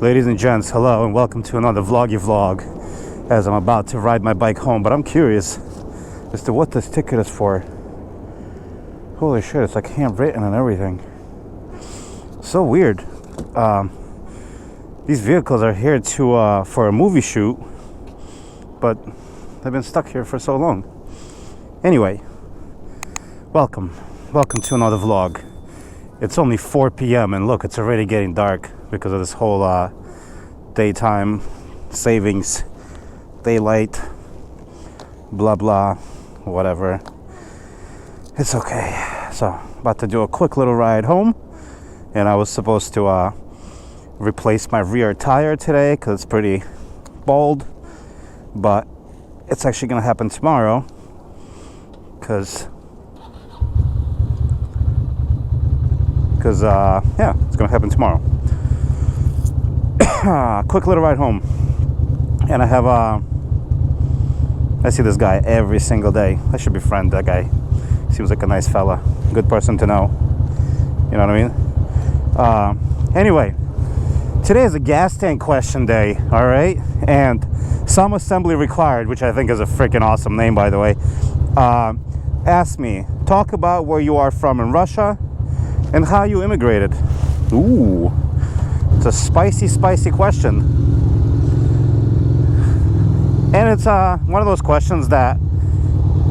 Ladies and gents, hello and welcome to another vloggy vlog as I'm about to ride my bike home, but I'm curious as to what this ticket is for. Holy shit, it's like handwritten and everything. So weird. These vehicles are here to for a movie shoot, but they've been stuck here for so long. Anyway, welcome to another vlog. It's only 4 p.m. and look, it's already getting dark because of this whole daytime savings, daylight, blah blah, whatever. It's okay. So, about to do a quick little ride home, and I was supposed to replace my rear tire today because it's pretty bald, but it's actually gonna happen tomorrow because yeah, it's gonna happen tomorrow. Quick little ride home, and I see this guy every single day. I should befriend that guy. Seems like a nice fella, good person to know, you know what I mean? Anyway, today is a gas tank question day, all right? And some assembly required, which I think is a freaking awesome name, by the way. Ask me, talk about where you are from in Russia and how you immigrated. Ooh, it's a spicy question. And it's one of those questions that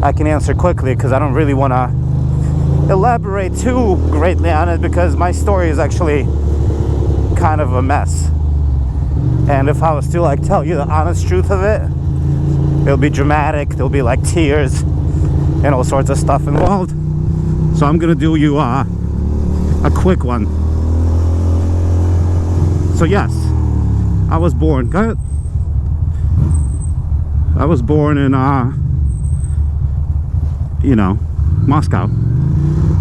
I can answer quickly because I don't really want to elaborate too greatly on it because my story is actually kind of a mess. And if I was to like tell you the honest truth of it, it'll be dramatic, there'll be like tears and all sorts of stuff involved. So I'm gonna do you a quick one. So yes, I was born in you know, Moscow.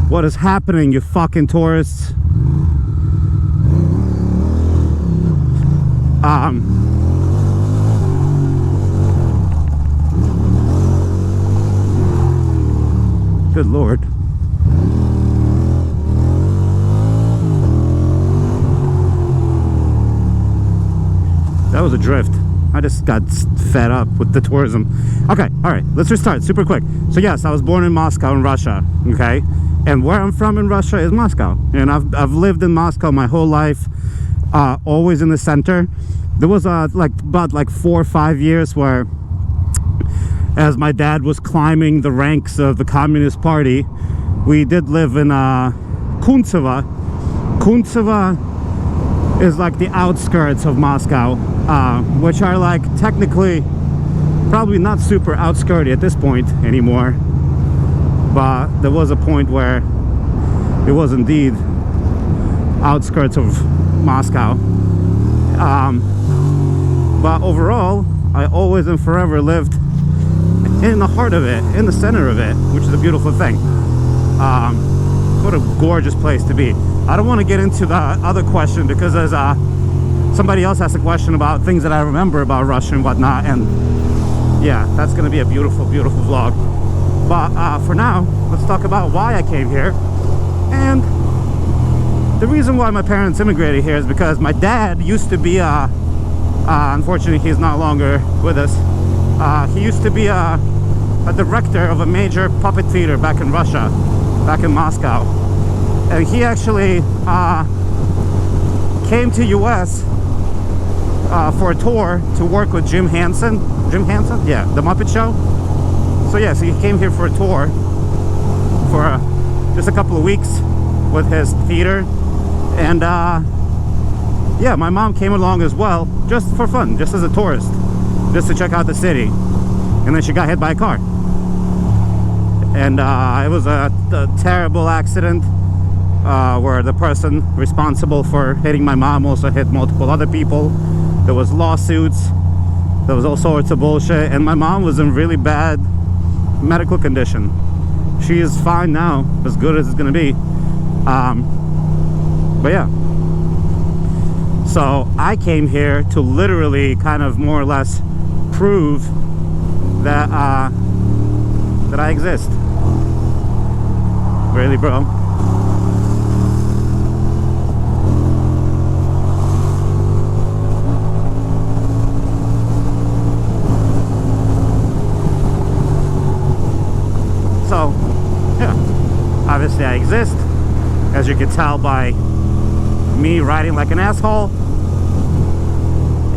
What is happening, you fucking tourists? Good Lord. That was a drift. I just got fed up with the tourism. Okay, all right, let's restart super quick. So yes, I was born in Moscow in Russia, okay? And where I'm from in Russia is Moscow. And I've lived in Moscow my whole life, always in the center. There was about 4 or 5 years where, as my dad was climbing the ranks of the Communist Party, we did live in Kuntsevo. Kuntsevo is like the outskirts of Moscow, which are like technically probably not super outskirty at this point anymore, but there was a point where it was indeed outskirts of Moscow. But overall, I always and forever lived in the heart of it, in the center of it, which is a beautiful thing. What a gorgeous place to be. I don't want to get into the other question because there's somebody else asked a question about things that I remember about Russia and whatnot, and yeah, that's going to be a beautiful vlog. But for now, let's talk about why I came here. And the reason why my parents immigrated here is because my dad used to be unfortunately he's no longer with us. He used to be a director of a major puppet theater back in Russia, back in Moscow. And he actually came to US for a tour to work with Jim Henson? Yeah, the Muppet Show. So yes, he came here for a tour for just a couple of weeks with his theater. And yeah, my mom came along as well, just for fun, just as a tourist, just to check out the city. And then she got hit by a car. And it was a terrible accident. Where the person responsible for hitting my mom also hit multiple other people. There was lawsuits, there was all sorts of bullshit, and my mom was in really bad medical condition. She is fine now, as good as it's gonna be. But yeah, so I came here to literally kind of more or less prove that that I exist. Really, bro? as you can tell by me riding like an asshole.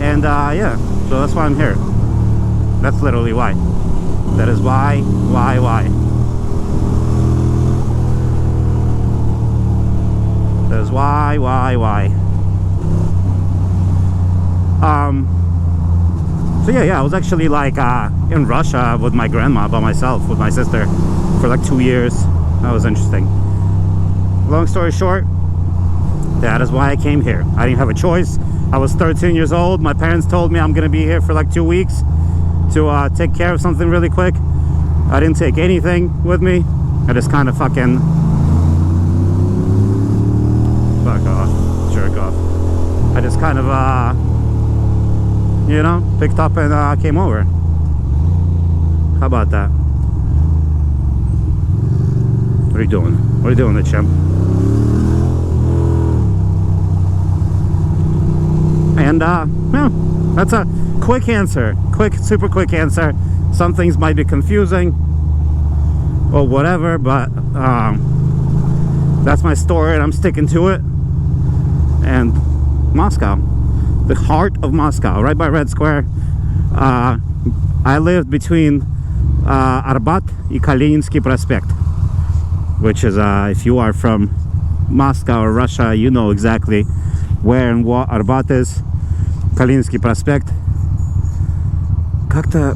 And yeah, so that's why I'm here. That's literally why. That is why. That is why. So yeah, I was actually like in Russia with my grandma by myself, with my sister, for like 2 years. That was interesting. Long story short, that is why I came here. I didn't have a choice. I was 13 years old. My parents told me I'm gonna be here for like 2 weeks to take care of something really quick. I didn't take anything with me. I just kind of fucking fuck off, jerk off. I just kind of you know, picked up and came over. How about that? What are you doing? What are you doing, the chimp? And yeah, that's a quick answer. Super quick answer. Some things might be confusing or whatever, but that's my story and I'm sticking to it. And Moscow, the heart of Moscow, right by Red Square. I lived between Arbat and Kalininski Prospect, which is, if you are from Moscow or Russia, you know exactly where and what Arbat is. Kalininski Prospect. Как-то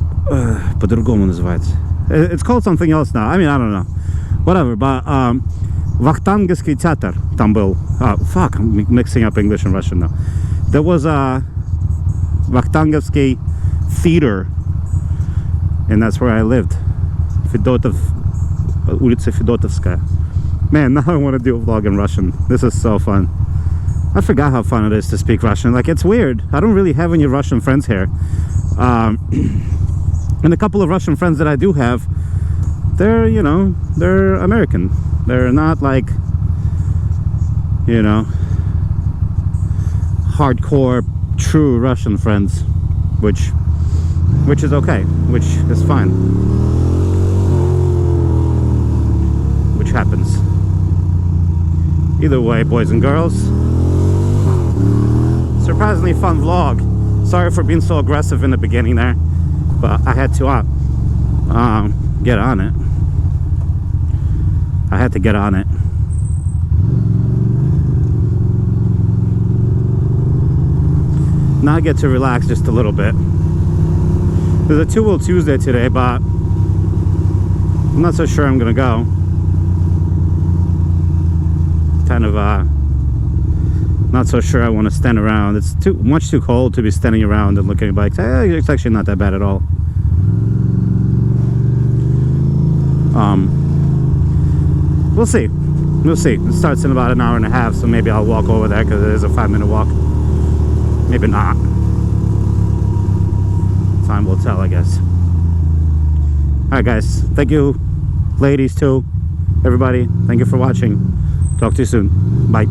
по-другому называется. It's called something else now. I mean, I don't know. Whatever, but Вахтанговский театр там был. Fuck, I'm mixing up English and Russian now. There was a Вахтанговский theater, and that's where I lived. Fedotov, улица Fedotовская. Man, now I want to do a vlog in Russian. This is so fun. I forgot how fun it is to speak Russian. Like, it's weird. I don't really have any Russian friends here. And a couple of Russian friends that I do have, they're, you know, they're American. They're not like, you know, hardcore, true Russian friends, which is okay, which is fine, which happens. Either way, boys and girls, surprisingly fun vlog. Sorry for being so aggressive in the beginning there, but I had to get on it. I had to get on it. Now I get to relax just a little bit. There's a Two-Wheel Tuesday today, but I'm not so sure I'm gonna go. Kind of not so sure I want to stand around. It's much too cold to be standing around and looking at bikes. It's actually not that bad at all. We'll see. We'll see. It starts in about an hour and a half, so maybe I'll walk over there because it is a 5-minute walk. Maybe not. Time will tell, I guess. Alright, guys. Thank you, ladies, too. Everybody, thank you for watching. Talk to you soon. Bye.